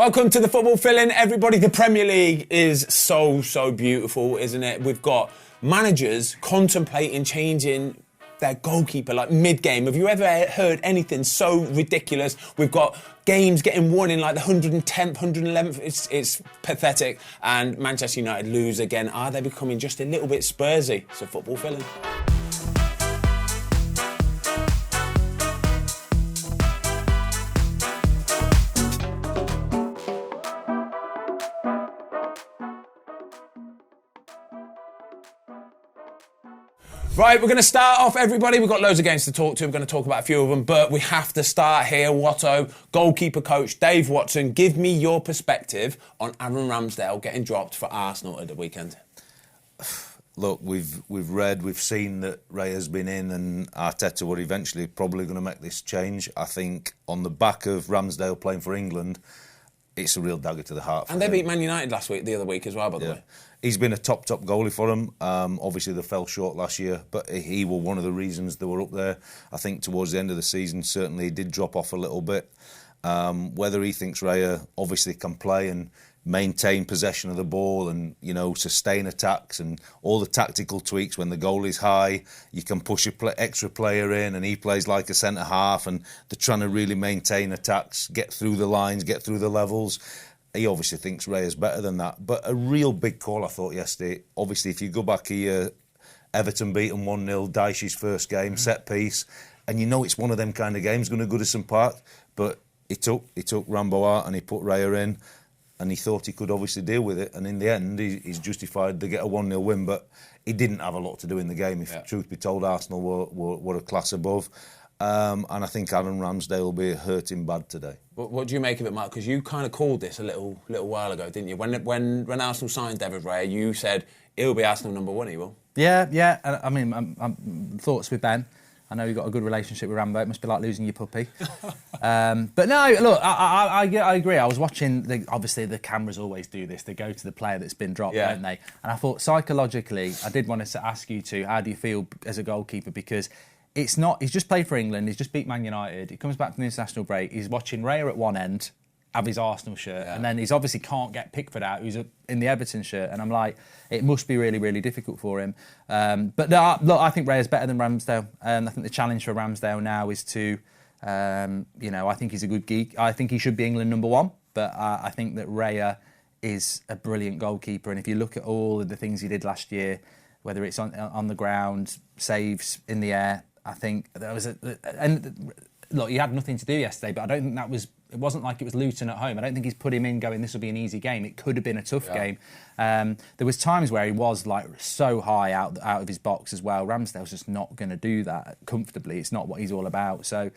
Welcome to the Football Fill-In, everybody. The Premier League is so beautiful, isn't it? We've got managers contemplating changing their goalkeeper, like mid-game. Have you ever heard anything so ridiculous? We've got games getting won in like the 110th, 111th. It's pathetic. And Manchester United lose again. Are they becoming just a little bit Spursy? So Football Fill-In. Right, we're going to start off, everybody. We've got loads of games to talk to. We're going to talk about a few of them, but we have to start here. Watto, goalkeeper coach Dave Watson, give me your perspective on Aaron Ramsdale getting dropped for Arsenal at the weekend. Look, we've read, we've seen that Raya's been in and Arteta were eventually probably going to make this change. I think on the back of Ramsdale playing for England, it's a real dagger to the heart for And they him. beat Man United the other week as well, by the way. He's been a top goalie for them. Obviously, they fell short last year, but he was one of the reasons they were up there. I think towards the end of the season, certainly he did drop off a little bit. Whether he thinks Raya obviously can play and maintain possession of the ball and, you know, sustain attacks and all the tactical tweaks when the goal is high, you can push an extra player in and he plays like a centre-half and they're trying to really maintain attacks, get through the lines, get through the levels. He obviously thinks Raya's better than that. But a real big call, I thought, yesterday. Obviously, if you go back here, Everton beat them 1-0, Dyche's first game, set piece. And you know it's one of them kind of games going to Goodison Park. But he took Rambo out and he put Raya in. And he thought he could obviously deal with it. And in the end, he's justified to get a 1-0 win. But he didn't have a lot to do in the game. If truth be told, Arsenal were a class above. And I think Aaron Ramsdale will be hurting bad today. What do you make of it, Mark? Because you kind of called this a little while ago, didn't you? When Arsenal signed David Raya, you said he'll be Arsenal number one, he will. Yeah. I mean, thoughts with Ben. I know you've got a good relationship with Rambo. It must be like losing your puppy. But no, look, I agree. I was watching, obviously the cameras always do this. They go to the player that's been dropped, don't they? And I thought psychologically, I did want to ask you how do you feel as a goalkeeper? Because it's not, he's just played for England, he's just beat Man United, he comes back from the international break, he's watching Raya at one end, have his Arsenal shirt, and then he's obviously can't get Pickford out, who's in the Everton shirt, and I'm like, it must be really difficult for him. But no, look, I think Raya's better than Ramsdale. I think the challenge for Ramsdale now is to, I think he's a good geek. I think he should be England number one, but I think that Raya is a brilliant goalkeeper, and if you look at all of the things he did last year, whether it's on the ground, saves in the air, I think there was and look, he had nothing to do yesterday, but I don't think it wasn't like it was Luton at home. I don't think he's put him in going, this will be an easy game. It could have been a tough game. There was times where he was like so high out of his box as well. Ramsdale's just not going to do that comfortably. It's not what he's all about. So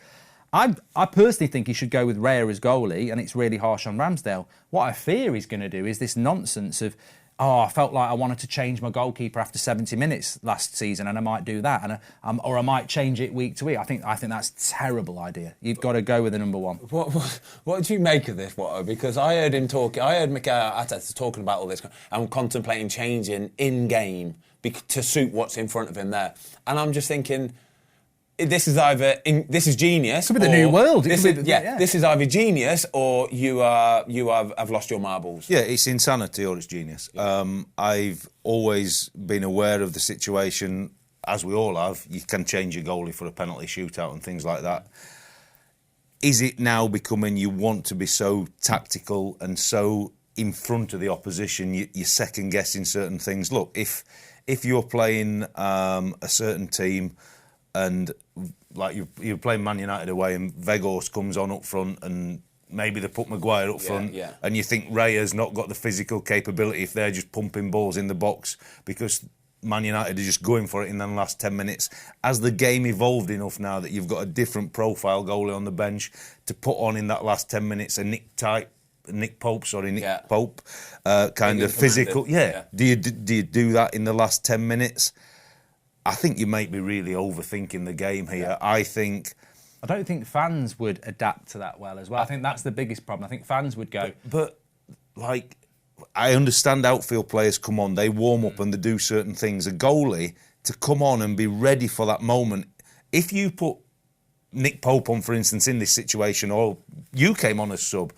I personally think he should go with Raya as goalie, and it's really harsh on Ramsdale. What I fear he's going to do is this nonsense of, I felt like I wanted to change my goalkeeper after 70 minutes last season, and I might do that, and or I might change it week to week. I think that's a terrible idea. You've got to go with the number one. What did you make of this, Watto? Because I heard Mikel Arteta talking about all this and contemplating changing in game to suit what's in front of him there, and I'm just thinking, this is genius. Could be the new world. This is either genius or you have lost your marbles. Yeah, it's insanity or it's genius. I've always been aware of the situation, as we all have. You can change your goalie for a penalty shootout and things like that. Is it now becoming you want to be so tactical and so in front of the opposition, you're second guessing certain things? Look, if you're playing a certain team, and like you're playing Man United away and Weghorst comes on up front and maybe they put Maguire up front and you think Raya's not got the physical capability if they're just pumping balls in the box because Man United are just going for it in the last 10 minutes. As the game evolved enough now that you've got a different profile goalie on the bench to put on in that last 10 minutes a Nick Pope, kind of physical. Do you do that in the last 10 minutes? I think you might be really overthinking the game here. I don't think fans would adapt to that well as well. I think that's the biggest problem. I think fans would go... But like, I understand outfield players come on, they warm up and they do certain things. A goalie, to come on and be ready for that moment. If you put Nick Pope on, for instance, in this situation, or you came on as sub,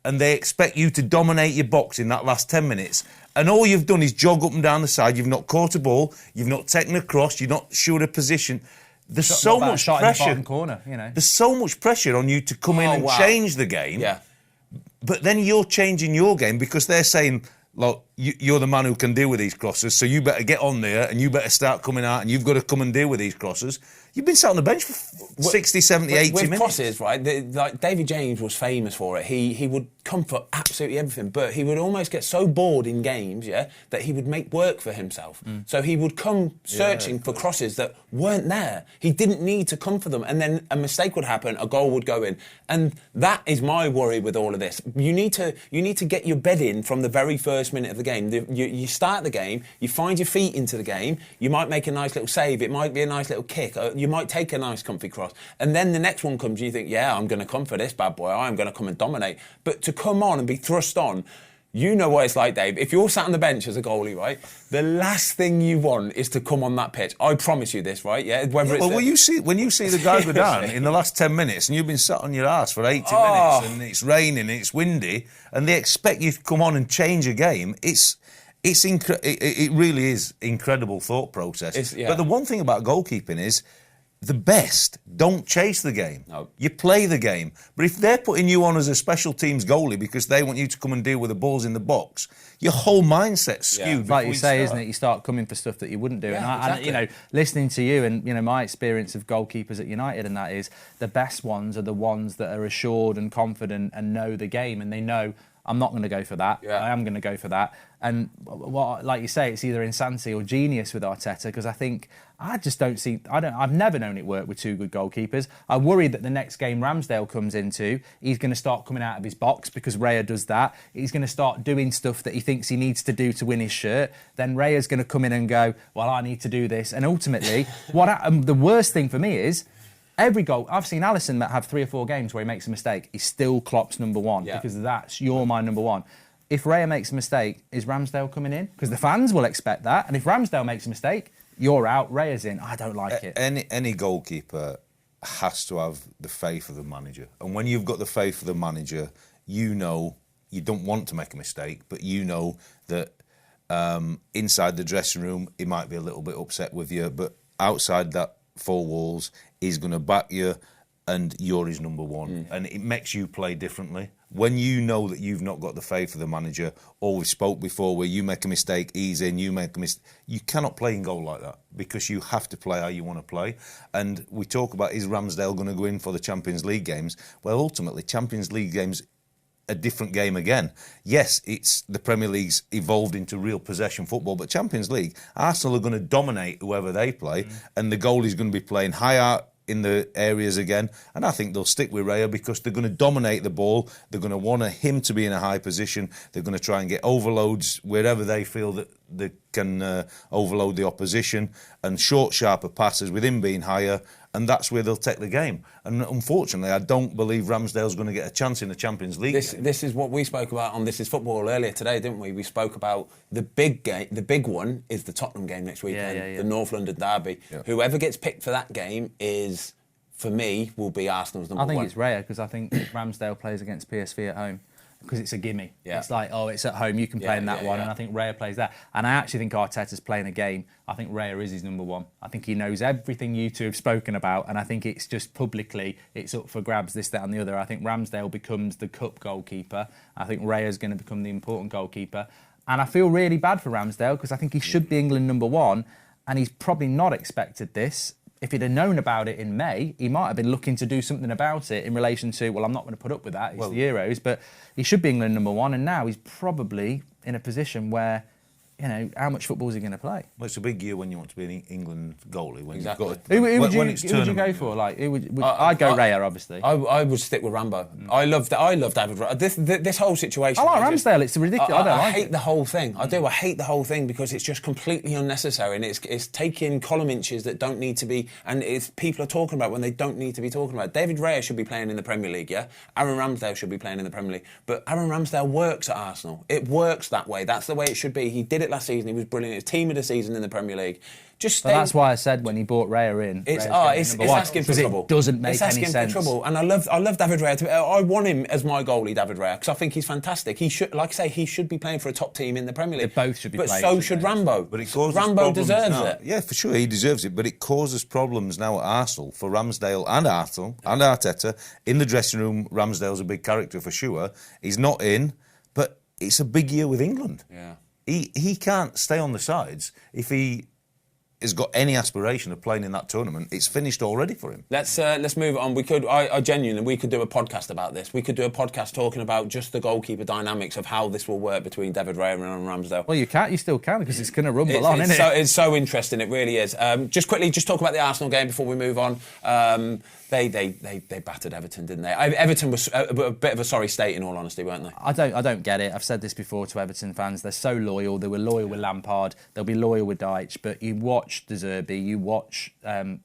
and they expect you to dominate your box in that last 10 minutes, and all you've done is jog up and down the side, you've not caught a ball, you've not taken a cross, you're not sure of position. There's so much pressure. In the corner, you know. There's so much pressure on you to come in and change the game. Yeah. But then you're changing your game because they're saying, look, you're the man who can deal with these crosses, so you better get on there and you better start coming out and you've got to come and deal with these crosses. You've been sat on the bench for 60, 70, 80 minutes. With crosses, right, like David James was famous for it. He would come for absolutely everything, but he would almost get so bored in games, that he would make work for himself. So he would come searching for crosses that weren't there. He didn't need to come for them, and then a mistake would happen, a goal would go in. And that is my worry with all of this. You need to get your bed in from the very first minute of the game. You start the game, you find your feet into the game, you might make a nice little save, it might be a nice little kick, you might take a nice comfy cross, and then the next one comes and you think, I'm going to come for this bad boy, I'm going to come and dominate. But to come on and be thrust on, you know what it's like, Dave. If you're sat on the bench as a goalie, right, the last thing you want is to come on that pitch. I promise you this, right? Yeah. When you see the guy go down in the last 10 minutes and you've been sat on your ass for 80 minutes and it's raining and it's windy and they expect you to come on and change a game, it really is incredible thought process. But the one thing about goalkeeping is the best don't chase the game. No. You play the game. But if they're putting you on as a special teams goalie because they want you to come and deal with the balls in the box, your whole mindset's skewed. Like you say, isn't it? You start coming for stuff that you wouldn't do. Yeah, and listening to you and my experience of goalkeepers at United, and that is the best ones are the ones that are assured and confident and know the game, and they know, I'm not going to go for that. Yeah. I am going to go for that. And like you say, it's either insanity or genius with Arteta, because I just don't see. I've never known it work with two good goalkeepers. I worry that the next game Ramsdale comes into, he's going to start coming out of his box because Raya does that. He's going to start doing stuff that he thinks he needs to do to win his shirt. Then Raya's going to come in and go, well, I need to do this. And ultimately, the worst thing for me is, every goal, I've seen Alisson have 3 or 4 games where he makes a mistake. He still Klopp's number one because you're my number one. If Raya makes a mistake, is Ramsdale coming in? Because the fans will expect that. And if Ramsdale makes a mistake, you're out, Raya's in. I don't like it. Any goalkeeper has to have the faith of the manager. And when you've got the faith of the manager, you know you don't want to make a mistake, but you know that inside the dressing room, he might be a little bit upset with you, but outside that 4 walls, he's going to back you and you're his number one. And it makes you play differently. When you know that you've not got the faith of the manager, or we spoke before where you make a mistake, he's in, you make a mistake, you cannot play in goal like that because you have to play how you want to play. And we talk about, is Ramsdale going to go in for the Champions League games? Well, ultimately, Champions League games, a different game again. Yes, it's the Premier League's evolved into real possession football, but Champions League, Arsenal are going to dominate whoever they play, and the goalie's going to be playing high out in the areas again, and I think they'll stick with Raya because they're going to dominate the ball. They're going to want him to be in a high position. They're going to try and get overloads wherever they feel that they can overload the opposition, and short, sharper passes with him being higher, and that's where they'll take the game. And unfortunately, I don't believe Ramsdale's going to get a chance in the Champions League. This is what we spoke about on This Is Football earlier today, didn't we? We spoke about the big game. The big one is the Tottenham game next weekend, the North London derby. Yeah. Whoever gets picked for that game is, for me, will be Arsenal's number one. I think it's Raya because I think Ramsdale plays against PSV at home. Because it's a gimme. Yeah. It's like, it's at home, you can play in that one, and I think Raya plays that. And I actually think Arteta's playing a game. I think Raya is his number one. I think he knows everything you two have spoken about, and I think it's just publicly, it's up for grabs, this, that and the other. I think Ramsdale becomes the cup goalkeeper. I think Raya's going to become the important goalkeeper. And I feel really bad for Ramsdale because I think he should be England number one, and he's probably not expected this. If he'd have known about it in May, he might have been looking to do something about it in relation to, I'm not going to put up with that, it's the Euros, but he should be England number one, and now he's probably in a position where, how much football is he going to play? Well, it's a big year when you want to be an England goalie. When exactly. You've got who would you go for? I'd go Raya, obviously. I would stick with Rambo. I love David Raya. This whole situation. I like Ramsdale. It's ridiculous. I hate the whole thing. I do. I hate the whole thing because it's just completely unnecessary, and it's taking column inches that don't need to be, and it's people are talking about when they don't need to be talking about. David Raya should be playing in the Premier League. Yeah, Aaron Ramsdale should be playing in the Premier League. But Aaron Ramsdale works at Arsenal. It works that way. That's the way it should be. He did it fantastic last season. He was brilliant. His team of the season in the Premier League. Just But that's why I said when he bought Raya in, it's asking for trouble. It doesn't make any sense. It's asking for trouble, and I love David Raya. I want him as my goalie, David Raya, because I think he's fantastic. He should, like I say, he should be playing for a top team in the Premier League. They both should be playing. But so should Rambo. But it causes Rambo problems deserves now. it. Yeah, for sure, he deserves it. But it causes problems now at Arsenal for Ramsdale and Arteta. In the dressing room, Ramsdale's a big character for sure. He's not in, but it's a big year with England. Yeah, he can't stay on the sides if he has got any aspiration of playing in that tournament. It's finished already for him. Let's move on. We could, I genuinely, we could do a podcast about this. We could do a podcast talking about just the goalkeeper dynamics of how this will work between David Raya and Ramsdale. Well, you still can, because it's going to rumble on, isn't it? It's so interesting, it really is. Just quickly, just talk about the Arsenal game before we move on. They battered Everton, didn't they? Everton was a bit of a sorry state, in all honesty, weren't they? I don't get it. I've said this before to Everton fans. They're so loyal. They were loyal with Lampard. They'll be loyal with Deitch. But you watch De Zerbi, you watch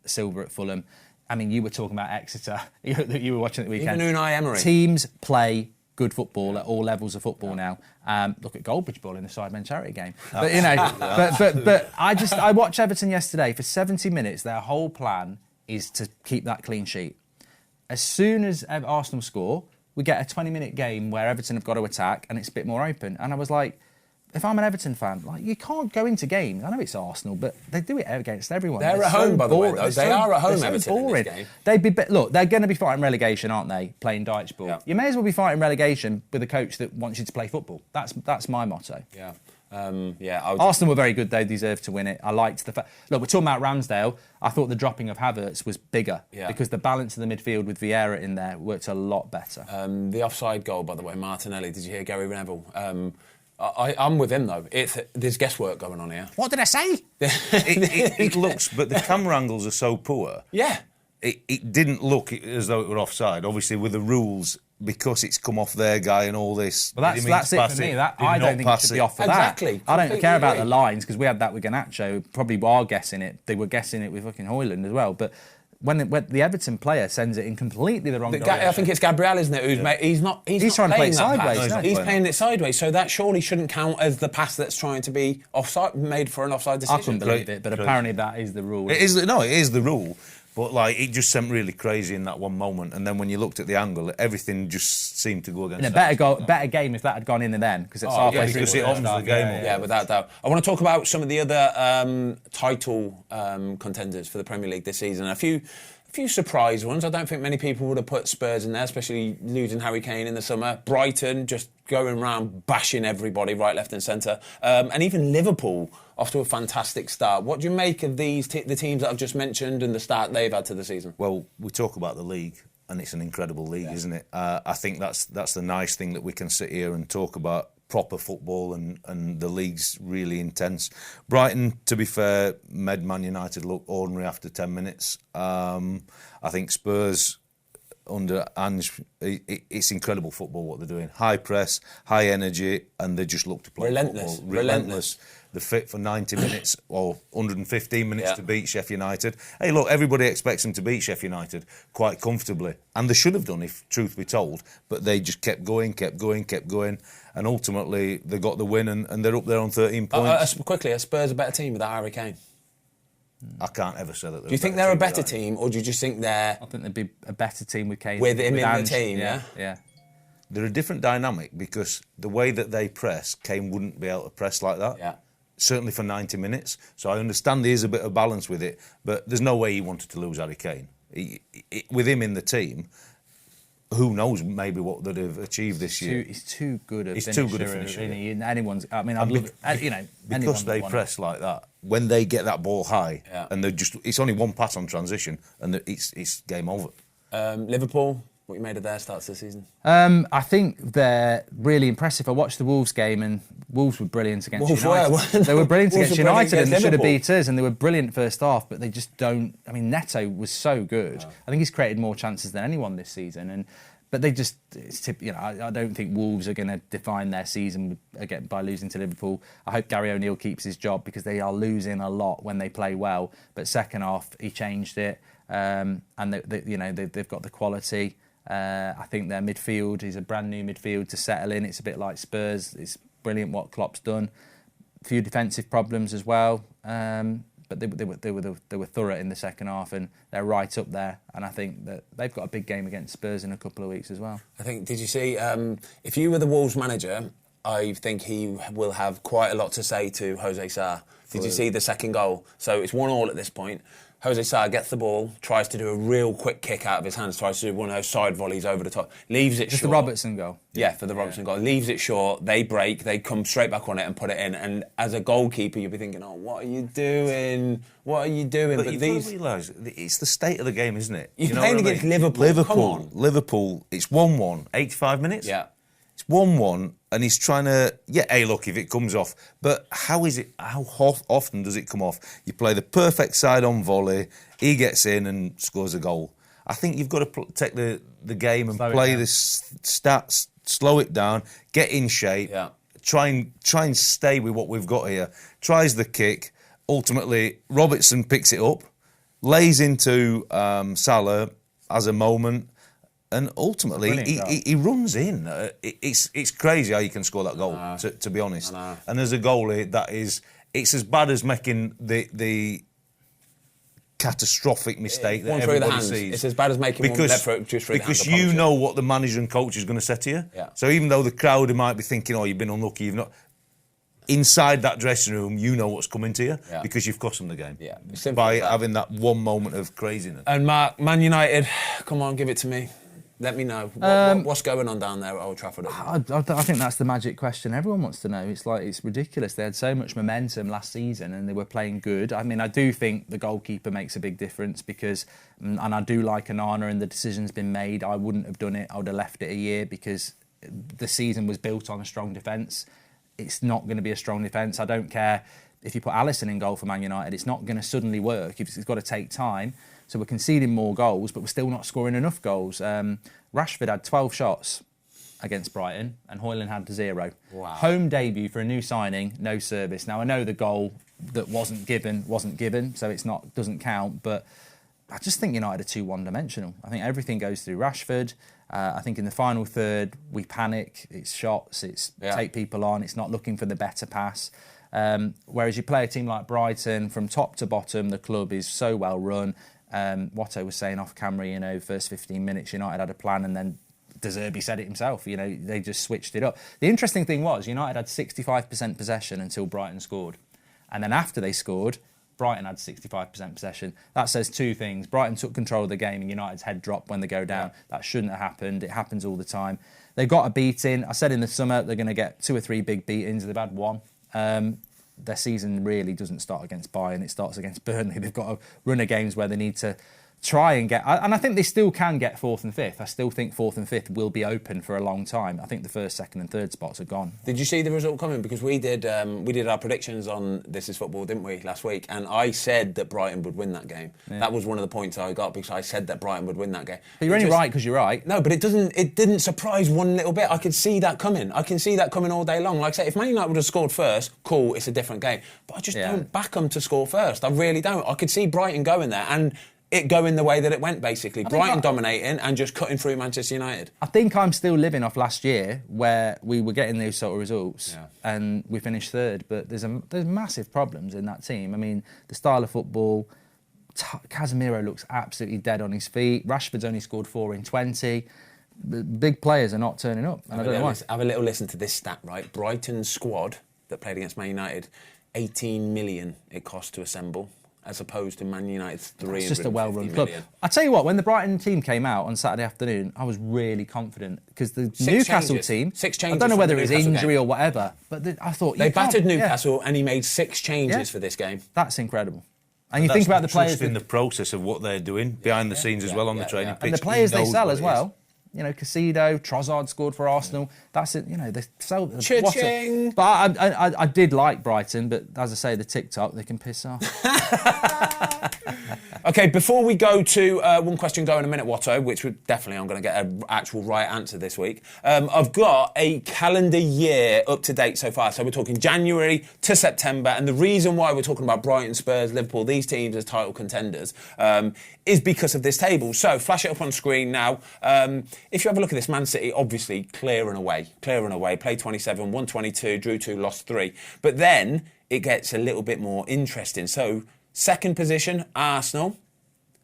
Silva at Fulham. I mean, you were talking about Exeter that you were watching at the weekend. Even Unai Emery. Teams play good football at all levels of football now. Look at Goldbridge Ball in the Sidemen charity game. But you know, but I watched Everton yesterday for 70 minutes. Their whole plan is to keep that clean sheet. As soon as Arsenal score, we get a 20-minute game where Everton have got to attack and it's a bit more open. And I was like, if I'm an Everton fan, like, you can't go into games. I know it's Arsenal, but they do it against everyone. They're at home, by the way, though. They are at home, Everton, in this game. They're going to be fighting relegation, aren't they, playing Deitch ball? Yeah. You may as well be fighting relegation with a coach that wants you to play football. That's my motto. Yeah. Arsenal were very good. They deserved to win it. I liked the fact. Look, we're talking about Ramsdale. I thought the dropping of Havertz was bigger because the balance of the midfield with Vieira in there worked a lot better. The offside goal, by the way, Martinelli. Did you hear Gary Neville? I'm with him though. There's guesswork going on here. What did I say? It looks, but the camera angles are so poor. Yeah. It didn't look as though it were offside. Obviously, with the rules, because it's come off their guy and all this. Well, that's it for me. I don't think it should be off for exactly. that. I don't care about the lines, because we had that with Garnacho. Probably are guessing it. They were guessing it with fucking Højlund as well. But when the Everton player sends it in completely the wrong direction. I think it's Gabriel, isn't it? He's not trying to play it sideways. He's playing it sideways, so that surely shouldn't count as the pass that's trying to be offside, made for an offside decision. I couldn't believe it, but apparently that is the rule. It is the rule. But like, it just sent really crazy in that one moment, and then when you looked at the angle, everything just seemed to go against. And better game if that had gone in then, because it's halfway through because it opens the game up. Yeah, without doubt. I want to talk about some of the other title contenders for the Premier League this season. A few surprise ones. I don't think many people would have put Spurs in there, especially losing Harry Kane in the summer. Brighton just going around bashing everybody right, left and centre. And even Liverpool off to a fantastic start. What do you make of the teams that I've just mentioned and the start they've had to the season? Well, we talk about the league, and it's an incredible league, isn't it? I think that's the nice thing, that we can sit here and talk about proper football, and the league's really intense. Brighton, to be fair, made Man United look ordinary after 10 minutes. I think Spurs under Ange, it's incredible football what they're doing. High press, high energy, and they just look to play football. Relentless. They're fit for 90 minutes or 115 minutes to beat Sheffield United. Hey, look, everybody expects them to beat Sheffield United quite comfortably. And they should have done, if truth be told. But they just kept going. And ultimately, they got the win, and they're up there on 13 points. Quickly, are Spurs a better team without Harry Kane? I can't ever say that. Do you think they're a better team, or do you just think they're... I think they'd be a better team with Kane. With him in Ange. the team, yeah? They're a different dynamic, because the way that they press, Kane wouldn't be able to press like that. Yeah. Certainly for 90 minutes. So I understand there is a bit of balance with it, but there's no way he wanted to lose Harry Kane. With him in the team, who knows maybe what they'd have achieved this year. He's too good at finishing. Anyone's... I mean, I'd love... Because they press like that, when they get that ball high, and they're just... It's only one pass on transition, and it's game over. Liverpool... What you made of their starts this season? I think they're really impressive. I watched the Wolves game, and Wolves were brilliant against United. They were brilliant against United, and they should have beat us, and they were brilliant first half, but they just don't... I mean, Neto was so good. Yeah. I think he's created more chances than anyone this season, but they just... I don't think Wolves are going to define their season again by losing to Liverpool. I hope Gary O'Neill keeps his job, because they are losing a lot when they play well, but second half, he changed it, and they've got the quality. I think their midfield is a brand new midfield to settle in. It's a bit like Spurs. It's brilliant what Klopp's done. few defensive problems as well. But they were thorough in the second half, and they're right up there. And I think that they've got a big game against Spurs in a couple of weeks as well. I think, did you see, if you were the Wolves manager, I think he will have quite a lot to say to Jose Sarr. Did you see the second goal? So it's 1-1 at this point. Jose Sarr gets the ball, tries to do a real quick kick out of his hands, tries to do one of those side volleys over the top, leaves it short. The Robertson goal. Yeah, for the Robertson goal. Leaves it short, they break, they come straight back on it and put it in. And as a goalkeeper, you'll be thinking, oh, what are you doing? What are you doing? But you've got to realise, it's the state of the game, isn't it? You're playing against Liverpool. Liverpool, it's 1-1, 85 minutes? Yeah. It's 1-1, and he's trying to... Yeah, hey, look, if it comes off. But how often does it come off? You play the perfect side-on volley, he gets in and scores a goal. I think you've got to take the game and play the stats, slow it down, get in shape, try and stay with what we've got here. Tries the kick. Ultimately, Robertson picks it up, lays into Salah, has a moment... And ultimately, he runs in. It's crazy how you can score that goal, to be honest. And as a goalie, it's as bad as making the catastrophic mistake that everybody sees. It's as bad as making one left foot just through the hand. Because you know what the manager and coach is going to say to you. Yeah. So even though the crowd might be thinking, oh, you've been unlucky, you've not... Inside that dressing room, you know what's coming to you because you've cost them the game. Yeah. By having that one moment of craziness. And Mark, Man United, come on, give it to me. Let me know. What's going on down there at Old Trafford? I think that's the magic question everyone wants to know. It's ridiculous. They had so much momentum last season and they were playing good. I mean, I do think the goalkeeper makes a big difference because, and I do like Onana and the decision's been made. I wouldn't have done it. I would have left it a year because the season was built on a strong defence. It's not going to be a strong defence. I don't care if you put Alisson in goal for Man United. It's not going to suddenly work. It's got to take time. So we're conceding more goals, but we're still not scoring enough goals. Rashford had 12 shots against Brighton, and Højlund had 0. Wow. Home debut for a new signing, no service. Now I know the goal that wasn't given, so it's not doesn't count. But I just think United are too one-dimensional. I think everything goes through Rashford. I think in the final third we panic. It's shots. It's take people on. It's not looking for the better pass. Whereas you play a team like Brighton, from top to bottom, the club is so well run. Watto was saying off camera, first 15 minutes United had a plan, and then De Zerbi said it himself, they just switched it up. The interesting thing was United had 65% possession until Brighton scored. And then after they scored, Brighton had 65% possession. That says two things. Brighton took control of the game and United's head dropped when they go down. That shouldn't have happened. It happens all the time. They got a beating. I said in the summer they're going to get 2 or 3 big beatings. They've had one. Their season really doesn't start against Bayern. It starts against Burnley. They've got a run of games where they need to try and get... And I think they still can get 4th and 5th. I still think 4th and 5th will be open for a long time. I think the 1st, 2nd and 3rd spots are gone. Did you see the result coming? Because we did our predictions on This Is Football, didn't we, last week? And I said that Brighton would win that game. Yeah. That was one of the points I got because I said that Brighton would win that game. But you're only right because you're right. No, but it didn't surprise one little bit. I could see that coming. I can see that coming all day long. Like I say, if Man United would have scored first, cool, it's a different game. But I just don't back them to score first. I really don't. I could see Brighton going there and it going the way that it went, basically. Brighton dominating and just cutting through Manchester United. I think I'm still living off last year where we were getting those sort of results and we finished 3rd. But there's massive problems in that team. I mean, the style of football, Casemiro looks absolutely dead on his feet. Rashford's only scored 4 in 20. The big players are not turning up. And I don't know why. Have a little listen to this stat, right? Brighton's squad that played against Man United, 18 million it cost to assemble, as opposed to Man United's 350 million. It's just a well-run club. I tell you what, when the Brighton team came out on Saturday afternoon, I was really confident because the Newcastle team... 6 changes. I don't know whether it was injury or whatever, but I thought... They battered Newcastle and he made 6 changes for this game. That's incredible. And you think about the players... in the process of what they're doing behind the scenes as well on the training pitch. And the players they sell as well. Casido, Trossard scored for Arsenal. That's it. They so. Cha-ching. But I did like Brighton, but as I say, the TikTok they can piss off. Okay, before we go to one question go in a minute, Watto, which we definitely aren't going to get an actual right answer this week. I've got a calendar year up to date so far. So we're talking January to September, and the reason why we're talking about Brighton, Spurs, Liverpool, these teams as title contenders, is because of this table. So flash it up on screen now. if you have a look at this, Man City, obviously clear and away, played 27, won 22, drew 2, lost 3. But then it gets a little bit more interesting. So, second position, Arsenal.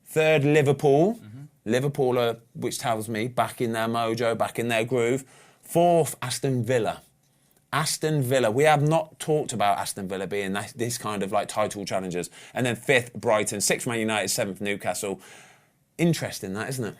Third, Liverpool. Liverpool are, which tells me, back in their mojo, back in their groove. Fourth, Aston Villa. Aston Villa. We have not talked about Aston Villa being this kind of like title challengers. And then fifth, Brighton. Sixth, Man United. Seventh, Newcastle. Interesting, that, isn't it?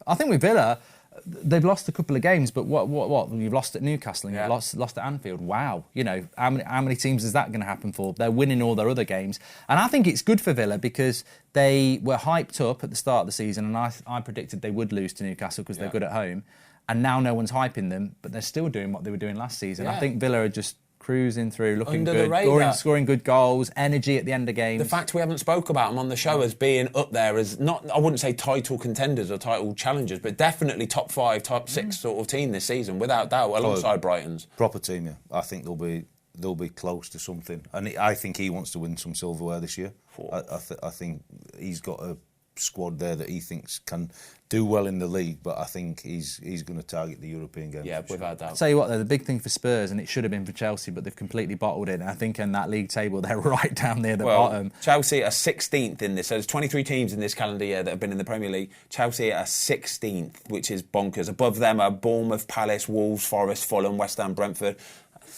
I think with Villa, they've lost a couple of games, but what? You've lost at Newcastle and Yeah. you've lost at Anfield. Wow. You know, how many teams is that going to happen for? They're winning all their other games. And I think it's good for Villa because they were hyped up at the start of the season, and I predicted they would lose to Newcastle because they're good at home. And now no one's hyping them, but they're still doing what they were doing last season. Yeah. I think Villa are just cruising through, looking Under the good, radar. scoring good goals, energy at the end of games. The fact we haven't spoke about them on the show as being up there as not, I wouldn't say title contenders or title challengers, but definitely top 5, top 6 sort of team this season, without doubt, alongside Brighton's. Proper team, yeah. I think they'll be close to something, and I think he wants to win some silverware this year. I think he's got a squad there that he thinks can do well in the league, but I think he's going to target the European game. Yeah, without doubt. I'll tell you what, though, the big thing for Spurs, and it should have been for Chelsea, but they've completely bottled it. And I think in that league table, they're right down near the bottom. Chelsea are 16th in this. So there's 23 teams in this calendar year that have been in the Premier League. Chelsea are 16th, which is bonkers. Above them are Bournemouth, Palace, Wolves, Forest, Fulham, West Ham, Brentford.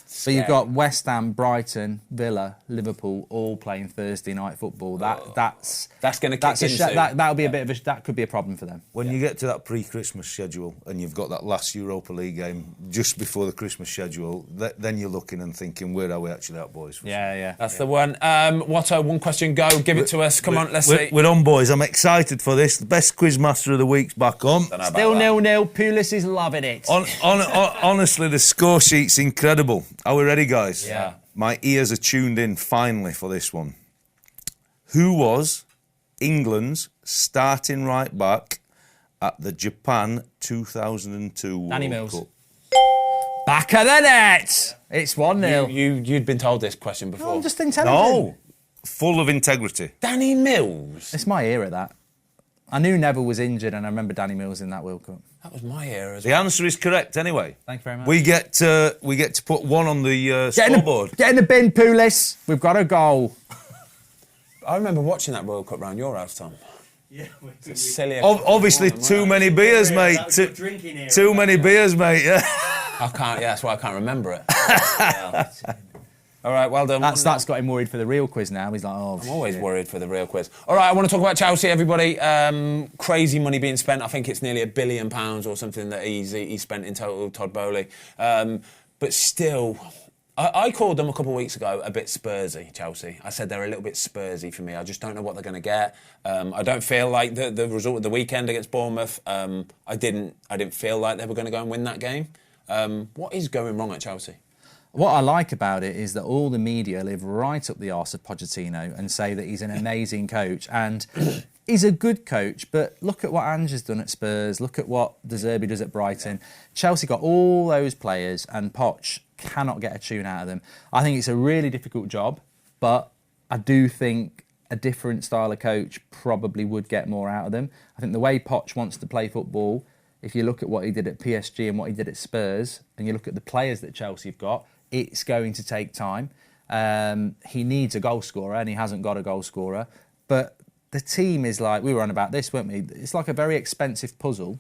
So you've got West Ham, Brighton, Villa, Liverpool all playing Thursday night football. That's going to kick in. That'll be a bit of that could be a problem for them. When you get to that pre-Christmas schedule and you've got that last Europa League game just before the Christmas schedule, then you're looking and thinking, where are we actually at, boys? Yeah. That's the one. Watto, one question, go. Give it to us. Come on, let's see. We're on, boys. I'm excited for this. The best quiz master of the week's back on. Still 0-0. Pulis is loving it. Honestly, the score sheet's incredible. Are we ready, guys? Yeah. My ears are tuned in finally for this one. Who was England's starting right back at the Japan 2002 Danny World Mills. Cup? Back of the net. It's 1-0. You'd been told this question before. No, I'm just intelligent. No, full of integrity. Danny Mills. It's my era, that. I knew Neville was injured, and I remember Danny Mills in that World Cup. That was my era as The well. answer is correct anyway. Thank you very much. We get to put one on the scoreboard. Get in the bin, Pulis. We've got a goal. I remember watching that World Cup round your house, Tom. Yeah, Silly. Obviously, too many beers, mate. Too many beers, mate. Yeah. I can't. Yeah, that's why I can't remember it. All right, well done. That's got him worried for the real quiz now. He's like, oh, I'm always worried for the real quiz. All right, I want to talk about Chelsea, everybody. Crazy money being spent. I think it's nearly £1 billion or something that he spent in total, Todd Bowley. But still, I called them a couple of weeks ago a bit Spursy, Chelsea. I said they're a little bit Spursy for me. I just don't know what they're going to get. I don't feel like the result of the weekend against Bournemouth. I didn't feel like they were going to go and win that game. What is going wrong at Chelsea? What I like about it is that all the media live right up the arse of Pochettino and say that he's an amazing coach, and he's a good coach, but look at what Ange has done at Spurs, look at what De Zerbi does at Brighton. Chelsea got all those players and Poch cannot get a tune out of them. I think it's a really difficult job, but I do think a different style of coach probably would get more out of them. I think the way Poch wants to play football, if you look at what he did at PSG and what he did at Spurs, and you look at the players that Chelsea have got, it's going to take time. He needs a goal scorer, and he hasn't got a goal scorer. But the team is like, we were on about this, weren't we? It's like a very expensive puzzle,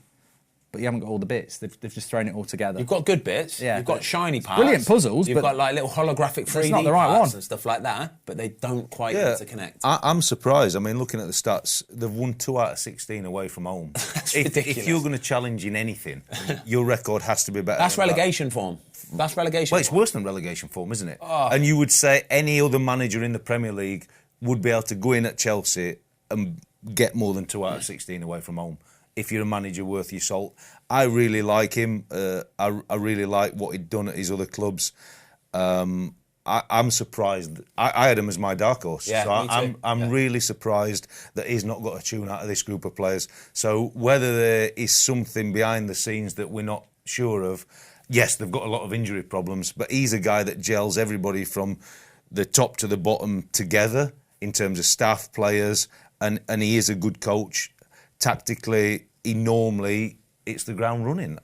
but you haven't got all the bits. They've just thrown it all together. You've got good bits. Yeah. You've got shiny parts. Brilliant puzzles. You've but got like little holographic 3D not the right parts one. and stuff like that, but they don't quite Yeah, interconnect. I'm surprised. I mean, looking at the stats, they've won 2 out of 16 away from home. ridiculous. If you're going to challenge in anything, your record has to be better. That's than that. relegation form. That's relegation Well, it's form. worse than relegation form, isn't it? And you would say any other manager in the Premier League would be able to go in at Chelsea and get more than 2 out of 16 away from home. If you're a manager worth your salt, I really like him. I really like what he'd done at his other clubs. I'm surprised. I had him as my dark horse. Yeah, so me too. I'm really surprised that he's not got a tune out of this group of players. So whether there is something behind the scenes that we're not sure of, yes, they've got a lot of injury problems, but he's a guy that gels everybody from the top to the bottom together in terms of staff, players, and he is a good coach. Tactically, he normally it's the ground running.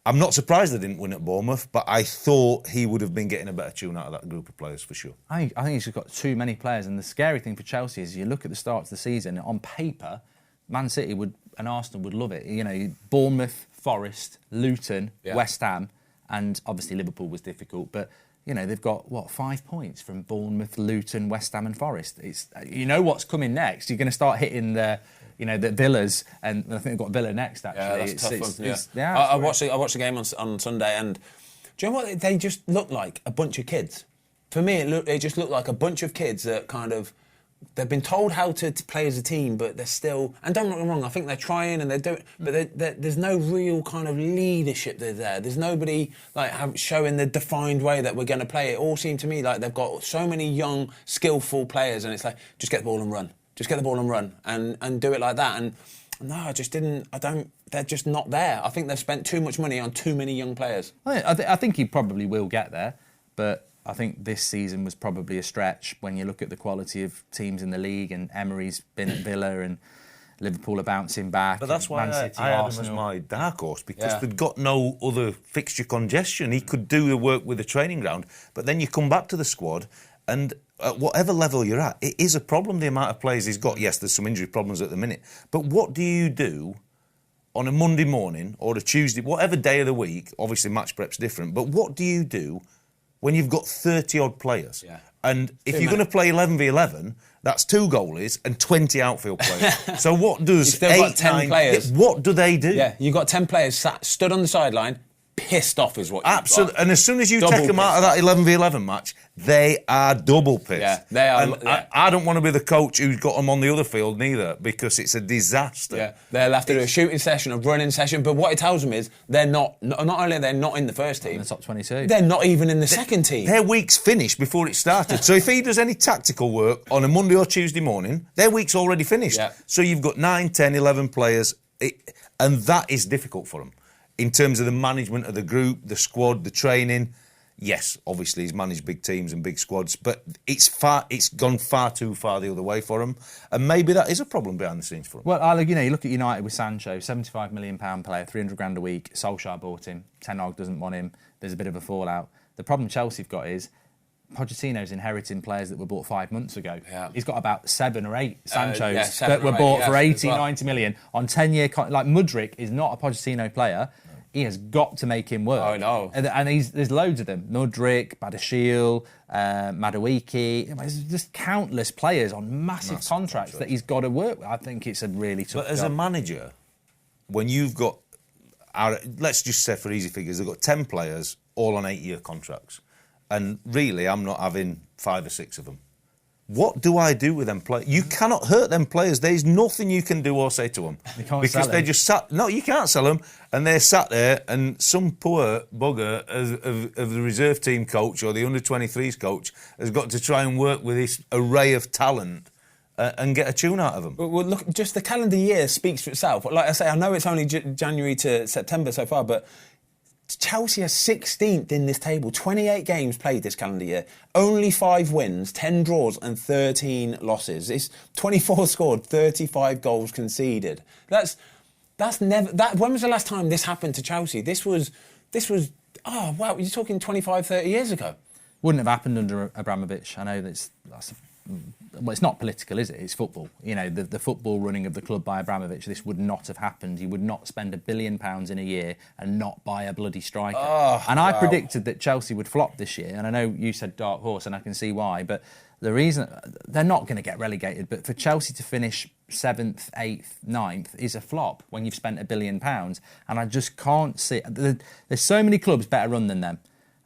I'm not surprised they didn't win at Bournemouth, but I thought he would have been getting a better tune out of that group of players for sure. I think he's just got too many players, and the scary thing for Chelsea is you look at the start of the season, on paper, Man City and Arsenal would love it. You know, Bournemouth, Forest, Luton, West Ham, and obviously Liverpool was difficult, but you know, they've got, 5 points from Bournemouth, Luton, West Ham and Forest. It's, you know what's coming next. You're going to start hitting the Villas, and I think they've got Villa next, actually. Yeah, that's a tough one. Yeah. I watched the game on Sunday, and do you know what? They just look like a bunch of kids. For me, it just looked like a bunch of kids that kind of, they've been told how to play as a team, but they're still... And don't get me wrong, I think they're trying and they're doing... But there's no real kind of leadership there. There's nobody showing the defined way that we're going to play. It all seemed to me like they've got so many young, skillful players, and it's like, just get the ball and run. Just get the ball and run and do it like that. And no, I just didn't... They're just not there. I think they've spent too much money on too many young players. I think he probably will get there, but... I think this season was probably a stretch when you look at the quality of teams in the league, and Emery's been at Villa and Liverpool are bouncing back. But that's why Man City, I had him Arsenal. as my dark horse, because they'd got no other fixture congestion. He could do the work with the training ground, but then you come back to the squad, and at whatever level you're at, it is a problem, the amount of players he's got. Yes, there's some injury problems at the minute, but what do you do on a Monday morning or a Tuesday, whatever day of the week? Obviously match prep's different, but what do you do when you've got 30-odd players? Yeah. And if you're going to play 11v11, that's 2 goalies and 20 outfield players. So what does You've still got 10 players. What do they do? Yeah, you've got 10 players stood on the sideline, pissed off is what you've Absolutely. got. And as soon as you Double take them out of that 11v11 match, they are double pissed. Yeah, they are. And I don't want to be the coach who's got them on the other field neither, because it's a disaster. Yeah, they'll have to do a shooting session, a running session, but what it tells them is they're not only are they not in the first team, In the top 22. they're not even in the second team. Their week's finished before it started. So if he does any tactical work on a Monday or Tuesday morning, their week's already finished. Yeah. So you've got 9, 10, 11 players, and that is difficult for them. In terms of the management of the group, the squad, the training, yes, obviously he's managed big teams and big squads, but it's gone far too far the other way for him, and maybe that is a problem behind the scenes for him. Well, you look at United with Sancho, £75 million player, 300 grand a week. Solskjaer bought him. Ten Hag doesn't want him. There's a bit of a fallout. The problem Chelsea have got is Pochettino's inheriting players that were bought 5 months ago. Yeah. He's got about 7 or 8 Sanchos 7 that or were 8, bought for 80, well. 90 million on 10-year... Like Mudryk is not a Pochettino player. He has got to make him work. Oh, no. And there's loads of them. Mudryk, Badashil, Madueke. There's just countless players on massive contracts that he's got to work with. I think it's a really tough But as job. a manager, when you've got, let's just say for easy figures, they've got 10 players all on 8-year contracts, and really I'm not having 5 or 6 of them. What do I do with them players? You cannot hurt them players. There's nothing you can do or say to them. You can't because sell they them. just sat... No, you can't sell them. And they're sat there, and some poor bugger of the reserve team coach or the under-23s coach has got to try and work with this array of talent and get a tune out of them. Well, look, just the calendar year speaks for itself. Like I say, I know it's only January to September so far, but Chelsea are 16th in this table. 28 games played this calendar year. Only 5 wins, 10 draws and 13 losses. It's 24 scored, 35 goals conceded. That's never... When was the last time this happened to Chelsea? This was... Oh, wow, you're talking 25, 30 years ago. Wouldn't have happened under Abramovich. I know that's well, it's not political, is it? It's football. You know, the football running of the club by Abramovich, this would not have happened. He would not spend £1 billion in a year and not buy a bloody striker. I predicted that Chelsea would flop this year, and I know you said dark horse, and I can see why, but the reason... They're not going to get relegated, but for Chelsea to finish 7th, 8th, 9th is a flop when you've spent £1 billion, and I just can't see... There's so many clubs better run than them,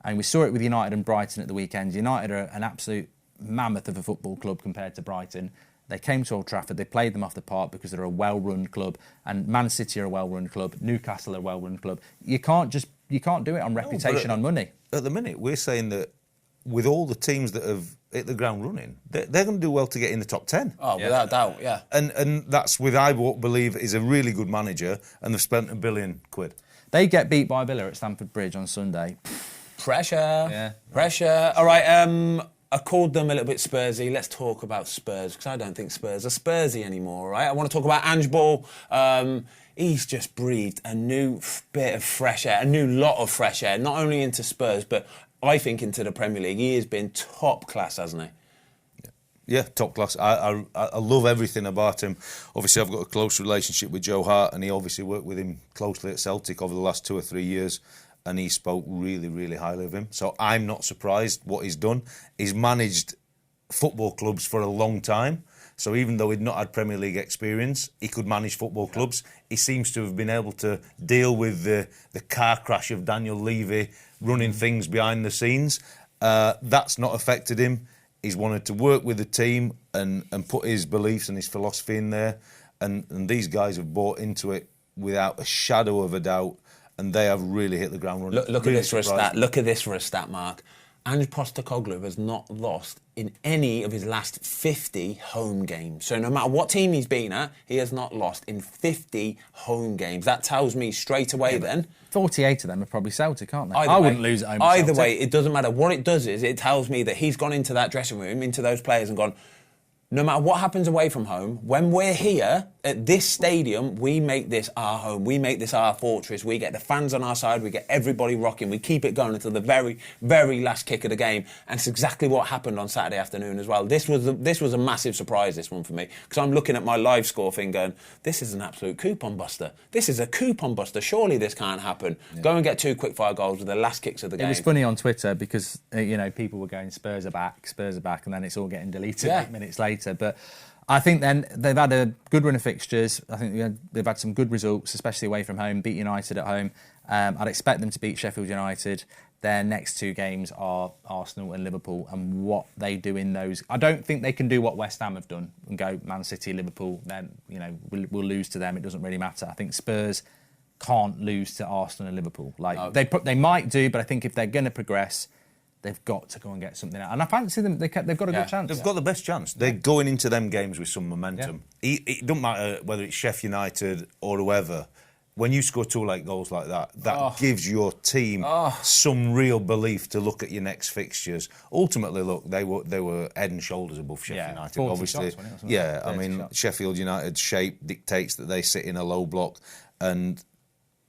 and we saw it with United and Brighton at the weekend. United are an absolute mammoth of a football club compared to Brighton. They came to Old Trafford, they played them off the park because they're a well-run club, and Man City are a well-run club, Newcastle are a well-run club. You can't do it on reputation, on money. At the minute, we're saying that with all the teams that have hit the ground running, they're going to do well to get in the top 10. Oh, without doubt, yeah. And that's with, I believe, is a really good manager, and they've spent £1 billion. They get beat by Villa at Stamford Bridge on Sunday. Pressure. Yeah. Pressure. All right, I called them a little bit Spursy. Let's talk about Spurs, because I don't think Spurs are Spursy anymore, right? I want to talk about Ange Ball. he's just breathed a new bit of fresh air, a new lot of fresh air, not only into Spurs, but I think into the Premier League. He has been top class, hasn't he? Yeah, top class. I love everything about him. Obviously, I've got a close relationship with Joe Hart, and he obviously worked with him closely at Celtic over the last 2 or 3 years, and he spoke really, really highly of him. So I'm not surprised what he's done. He's managed football clubs for a long time. So even though he'd not had Premier League experience, he could manage football clubs. He seems to have been able to deal with the car crash of Daniel Levy running things behind the scenes. That's not affected him. He's wanted to work with the team and put his beliefs and his philosophy in there. And these guys have bought into it without a shadow of a doubt. And they have really hit the ground running. Look really at this for a stat. Look at this for a stat, Mark. Ange Postecoglou has not lost in any of his last 50 home games. So no matter what team he's been at, he has not lost in 50 home games. That tells me straight away then... 48 of them are probably Celtic, aren't they? I wouldn't lose at home. Either way, it doesn't matter. What it does is it tells me that he's gone into that dressing room, into those players and gone, no matter what happens away from home, when we're here at this stadium, we make this our home. We make this our fortress. We get the fans on our side. We get everybody rocking. We keep it going until the very, very last kick of the game. And it's exactly what happened on Saturday afternoon as well. This was a massive surprise, this one for me, because I'm looking at my live score thing going, this is an absolute coupon buster. This is a coupon buster. Surely this can't happen. Yeah. Go and get 2 quick-fire goals with the last kicks of the game. It was funny on Twitter because, people were going, Spurs are back, and then it's all getting deleted 8 minutes later. But I think then they've had a good run of fixtures. I think they've had some good results, especially away from home, beat United at home. I'd expect them to beat Sheffield United. Their next 2 games are Arsenal and Liverpool, and what they do in those. I don't think they can do what West Ham have done and go Man City, Liverpool, then we'll lose to them. It doesn't really matter. I think Spurs can't lose to Arsenal and Liverpool. They might do, but I think if they're going to progress, they've got to go and get something out. And I fancy them, they've got a good chance. They've got the best chance. They're going into them games with some momentum. Yeah. It doesn't matter whether it's Sheffield United or whoever. When you score 2 late goals like that, gives your team some real belief to look at your next fixtures. Ultimately, look, they were head and shoulders above Sheffield United. Obviously, Sheffield United's shape dictates that they sit in a low block, and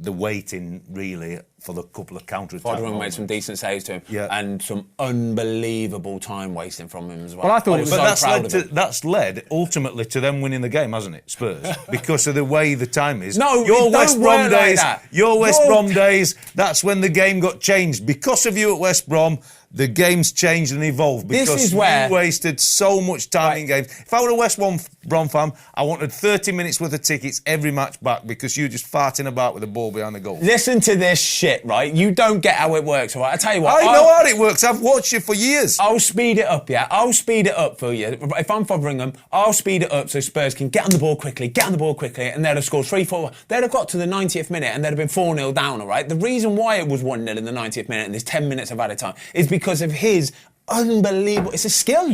the waiting really for the couple of counter-attacks. Fodderman made some decent saves to him, and some unbelievable time wasting from him as well. Well, I thought that's led ultimately to them winning the game, hasn't it, Spurs? Because of the way the time is. No, your West Brom days. Your West Brom days. That's when the game got changed because of you at West Brom. The game's changed and evolved because you wasted so much time in games. If I were a West Brom fan, I wanted 30 minutes worth of tickets every match back because you were just farting about with the ball behind the goal. Listen to this shit, right? You don't get how it works, right? I tell you what. I know how it works. I've watched it for years. I'll speed it up, yeah? I'll speed it up for you. If I'm Fotheringham, I'll speed it up so Spurs can get on the ball quickly, and they'd have scored 3-4. They'd have got to the 90th minute and they'd have been 4-0 down, all right? The reason why it was 1-0 in the 90th minute and there's 10 minutes of added time is because of his unbelievable. It's a skill,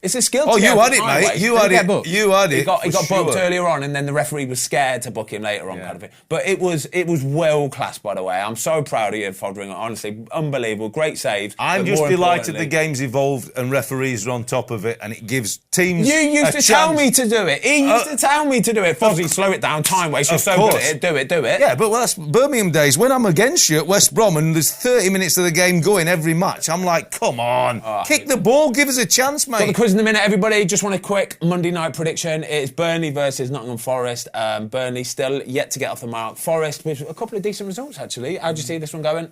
It's a skill. Oh, you had it, mate. You had it. You had it. He got booked earlier on, and then the referee was scared to book him later on, kind of thing. But it was well classed, by the way. I'm so proud of you, Fotheringham. Honestly, unbelievable, great saves. I'm just delighted the game's evolved and referees are on top of it, and it gives teams. You used to tell me to do it. He used to tell me to do it. Fozzie, slow it down, time waste. You're so good at it. Do it. Yeah, but that's Birmingham days. When I'm against you at West Brom and there's 30 minutes of the game going every match, I'm like, come on. Kick the ball, give us a chance, mate. Got the quiz in a minute, everybody. Just want a quick Monday night prediction. It's Burnley versus Nottingham Forest. Burnley still yet to get off the mark. Forest with a couple of decent results, actually. How do you see this one going?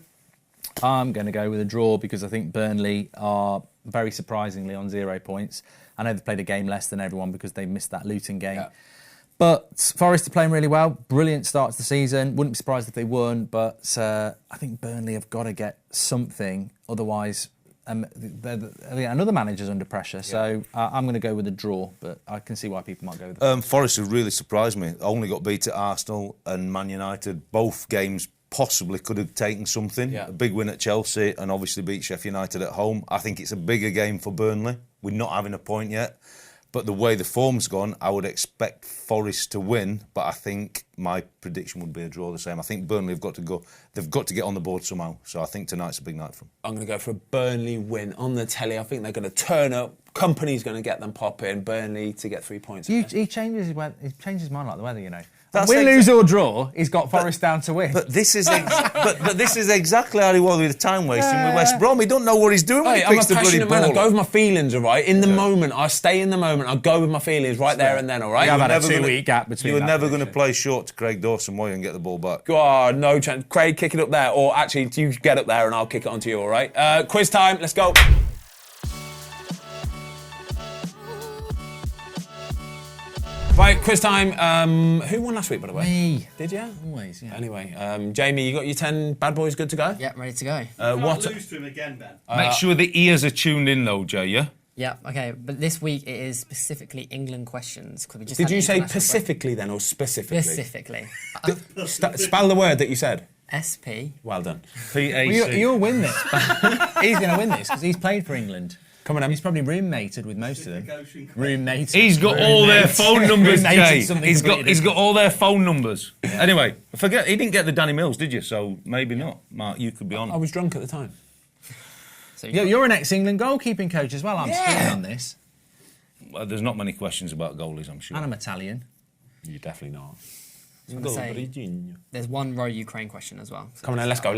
I'm going to go with a draw because I think Burnley are very surprisingly on 0 points. I know they've played a game less than everyone because they missed that Luton game. Yeah. But Forest are playing really well. Brilliant start to the season. Wouldn't be surprised if they won, but I think Burnley have got to get something. Otherwise, another manager's under pressure. So I'm going to go with a draw, but I can see why people might go with it. Forest have really surprised me. Only got beat at Arsenal and Man United. Both games possibly could have taken something. Yeah. A big win at Chelsea and obviously beat Sheffield United at home. I think it's a bigger game for Burnley. We're not having a point yet. But the way the form's gone, I would expect Forest to win. But I think my prediction would be a draw the same. I think Burnley have got to go. They've got to get on the board somehow. So I think tonight's a big night for them. I'm going to go for a Burnley win on the telly. I think they're going to turn up. Company's going to get them popping. Burnley to get 3 points. He changes his mind like the weather, Win, lose or draw, he's got Forest down to win. But this is but this is exactly how he was with the time wasting with West Brom. He don't know what he's doing when he I'm a picks the bloody passionate man. I ball. go with my feelings, all right? In the moment, I stay in the moment. I go with my feelings right there and then, all right? Yeah, I've had a never gonna- 2-week gap between You were that never going to prediction. play short to Craig Dawson, were you, and get the ball back? God, no chance. Craig, kick it up there. Or actually, you get up there and I'll kick it onto you, all right? Quiz time. Let's go. Right, quiz time. Who won last week, by the way? Me. Did you? Always, yeah. Anyway, Jamie, you got your 10 bad boys good to go? Yeah, ready to go. What? Lose to him again, Ben. Make sure the ears are tuned in, though, Jay, yeah? Yeah, okay. But this week it is specifically England questions. Could we just Did have you say international Pacifically then, or specifically? Specifically. Spell the word that you said. SP. Well done. PAC. You'll win this. He's going to win this because he's played for England. Come on, Em. He's probably roommated with most of them. Roommated. He's got all their phone numbers, Roommated Jay. something He's completely got all their phone numbers. Anyway, forget he didn't get the Danny Mills, did you? So maybe not. Mark, you could be on. I was drunk at the time. So You're an ex-England goalkeeping coach as well. I'm screwed on this. Well, there's not many questions about goalies, I'm sure. And I'm Italian. You're definitely not. gonna say- There's one row Ukraine question as well. So Come on, then, let's go.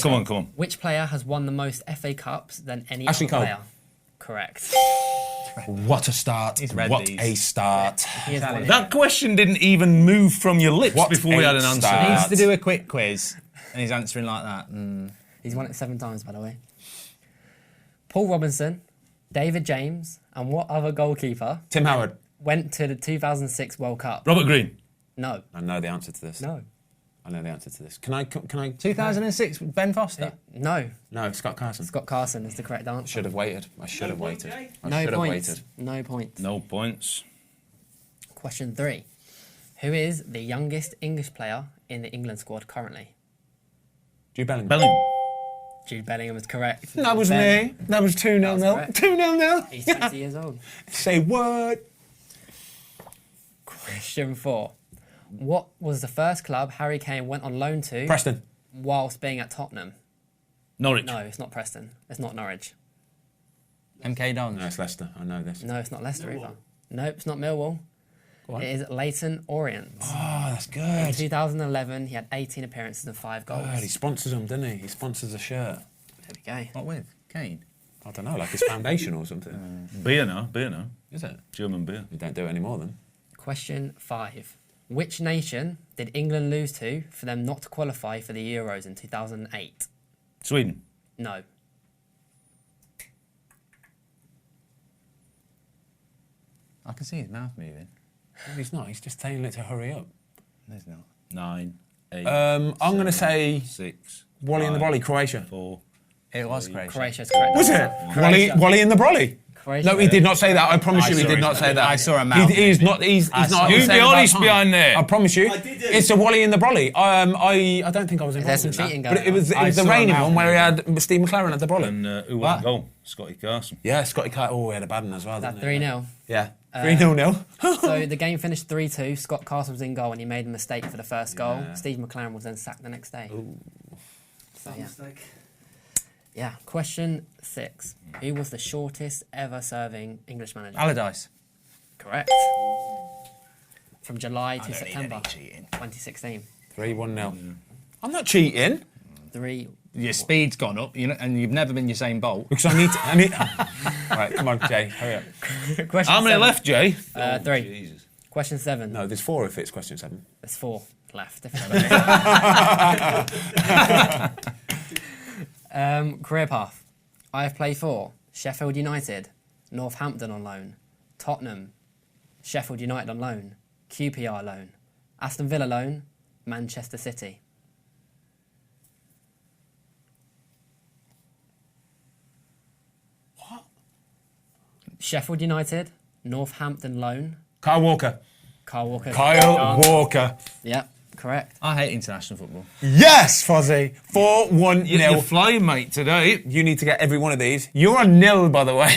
Come on. which player has won the most FA Cups than any Ashley other Cole. player? Correct. What a start. He's read What these. a start. He has won it. That question didn't even move from your lips What before we had an a answer. start. He needs to do a quick quiz, and he's answering like that. He's won it 7 times, by the way. Paul Robinson, David James, and what other goalkeeper Tim Howard. went to the 2006 World Cup? Robert Green. No. I know the answer to this. No. I know the answer to this. Can I? 2006, Ben Foster. No. No, Scott Carson. Scott Carson is the correct answer. Should have waited. I should have waited. Jay? I No should have points. waited. No points. No points. Question 3. Who is the youngest English player in the England squad currently? Jude Bellingham. Bellingham. Jude Bellingham is correct. That was Ben, me. That was 2-0 That's nil. correct. 2-0 nil. He's 20 years old. Say what? Question 4. What was the first club Harry Kane went on loan to Preston. whilst being at Tottenham? Norwich. No, it's not Preston. It's not Norwich. MK Dons. No, it's Leicester. I know this. No, it's not Leicester either. Nope, it's not Millwall. on. It is Leyton Orient. Oh, that's In good. 2011, he had 18 appearances and 5 goals. God, he sponsors them, doesn't he? He sponsors a shirt. There we go. What with? Kane. I don't know, like his foundation or something. Beer now. Is it? German beer. We don't do it anymore then. Question 5. Which nation did England lose to for them not to qualify for the Euros in 2008? Sweden. No. I can see his mouth moving. No, he's not. He's just telling it to hurry up. There's not. 9, 8. I'm going to say 6. Wally and the 5, Brolly, Croatia. 4. It was Croatia. Croatia's correct. Was it? answer. Wally, Croatia. Wally and the Brolly. Croatia. No, he did not say that. I promise I you, he saw did his not say mouth. that. I saw a mouth He's not. He's not. You saying be about honest time. behind there. I promise you. I didn't. It's a Wally and the Brolly. I don't think I was involved some in that. cheating But going it was on. I the saw a raining mouth one where he moving. had Steve McLaren at the Brolly. And who What? won the goal? Scotty Carson. Yeah, Scotty Carter. Oh, he had a bad one as well. That didn't he? 3-0. Yeah, 3-0 nil. So the game finished 3-2. Scott Carson was in goal and he made a mistake for the first goal. Steve McLaren was then sacked the next day. So, yeah. Yeah. Question 6. Who was the shortest ever serving English manager? Allardyce. Correct. From July to don't need September any cheating. 2016. 3-1 nil. I'm not cheating 3. Your speed's gone up, and you've never been Usain Bolt. because I need. Right, come on, Jay, hurry up. Question How many 7. left, Jay? 3. Jesus. Question 7. No, there's 4 if it's question 7. There's 4 left. Career path. I have played for Sheffield United, Northampton on loan, Tottenham, Sheffield United on loan, QPR loan, Aston Villa loan, Manchester City. What? Sheffield United, Northampton loan, Kyle Walker. Kyle Walker. Kyle Walker. Yep, correct. I hate international football. Yes, Fozzie. 4-1 You're nil. flying, mate, today. You need to get every one of these. You're on nil, by the way.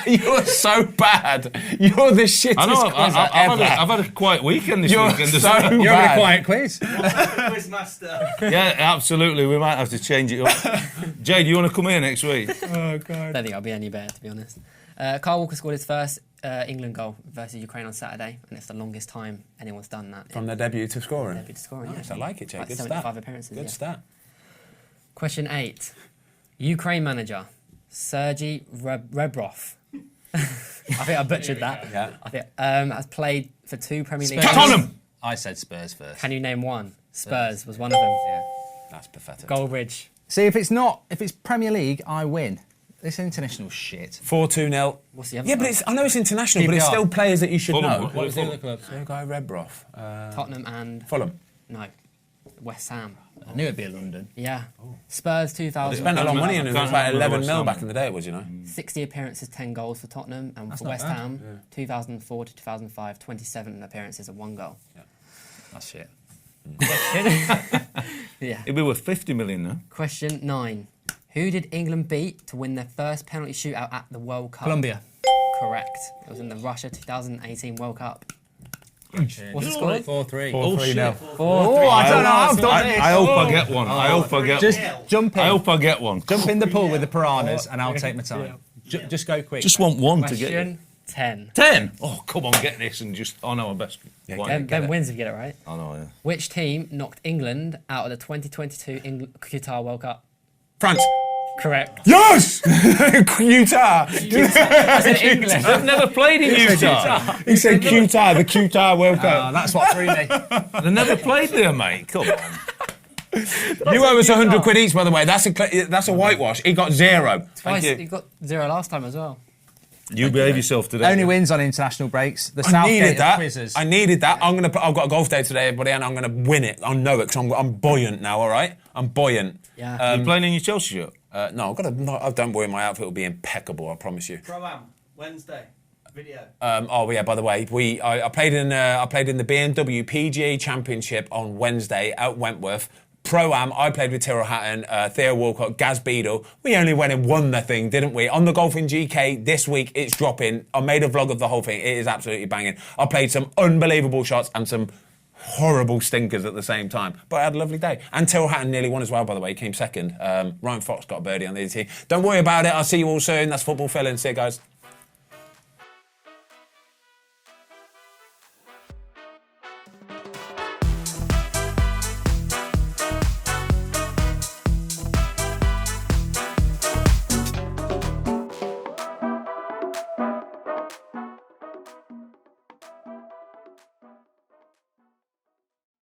You're so bad. You're the shittest I know, quizzer ever. I've had a quiet weekend this You're weekend. so You're bad. having a quiet quiz. Quizmaster. Yeah, absolutely. We might have to change it up. Jay, do you want to come here next week? Oh, God. I don't think I'll be any better, to be honest. Kyle Walker scored his first England goal versus Ukraine on Saturday, and it's the longest time anyone's done that. From their debut to scoring. Debut to scoring, Nice, yeah. I like it, Jake. Like Good 75 stat. appearances. Good yeah. stat. Question 8. Ukraine manager Sergei Rebrov. I think I butchered that. Yeah. I think has played for 2 Premier League. Tottenham! I said Spurs first. Can you name one? Spurs was one of them. Yeah. That's pathetic. Goldbridge. See, if it's Premier League, I win. This international shit. 4-2-0. What's the other Yeah, but club? I know it's international, but it's QPR. still players that you should Fulham. know. What was the other club? Sergei Rebrov. Tottenham and Fulham. no, West Ham. I knew it'd be London. Yeah. Spurs 2000. Spent a lot of money in it. It was about 11 mil back in the day, it was, 60 appearances, 10 goals for Tottenham, and for not West bad. Ham, 2004 to 2005, 27 appearances and 1 goal. That's shit. Yeah. It'd be worth 50 million now. Question 9. Who did England beat to win their first penalty shootout at the World Cup? Colombia. Correct. It was in the Russia 2018 World Cup. What's the score? 4-3. 4-3-0. 4-3. I don't know. I've done this. I hope I get one. I hope I get Just one. jump in. I hope I get one. Jump in the pool with the piranhas, and I'll take my time. Just go quick. Just want one to get Question it. 10. 10? Oh, come on, get this and just... Oh, no, I best... Ben wins if you get it right. I know, yeah. Which team knocked England out of the 2022 Qatar World Cup? France. Correct. Yes! Utah. I said England. I've never played in Utah. He said Qatar, the Qatar World Cup. That's what threw me. I've never played there, mate. Come on. You owe us 100 quid each, by the way. That's a whitewash. He got 0. Thank Twice. you. You got 0 last time as well. You behave yourself today. Only wins on international breaks. The I Southgate needed that. quizzes. I needed that. I've got a golf day today, everybody, and I'm going to win it. I know it because I'm buoyant now. All right, I'm buoyant. Yeah. You playing in your Chelsea shirt? No, don't worry. My outfit will be impeccable. I promise you. Pro-Am, Wednesday, video. Oh yeah. By the way, I played in the BMW PGA Championship on Wednesday out Wentworth. Pro-Am, I played with Tyrrell Hatton, Theo Walcott, Gaz Beadle. We only went and won the thing, didn't we? On the Golfing GK this week, it's dropping. I made a vlog of the whole thing. It is absolutely banging. I played some unbelievable shots and some horrible stinkers at the same time. But I had a lovely day. And Tyrrell Hatton nearly won as well, by the way. He came second. Ryan Fox got a birdie on the other team. Don't worry about it. I'll see you all soon. That's Football Filling. See you guys.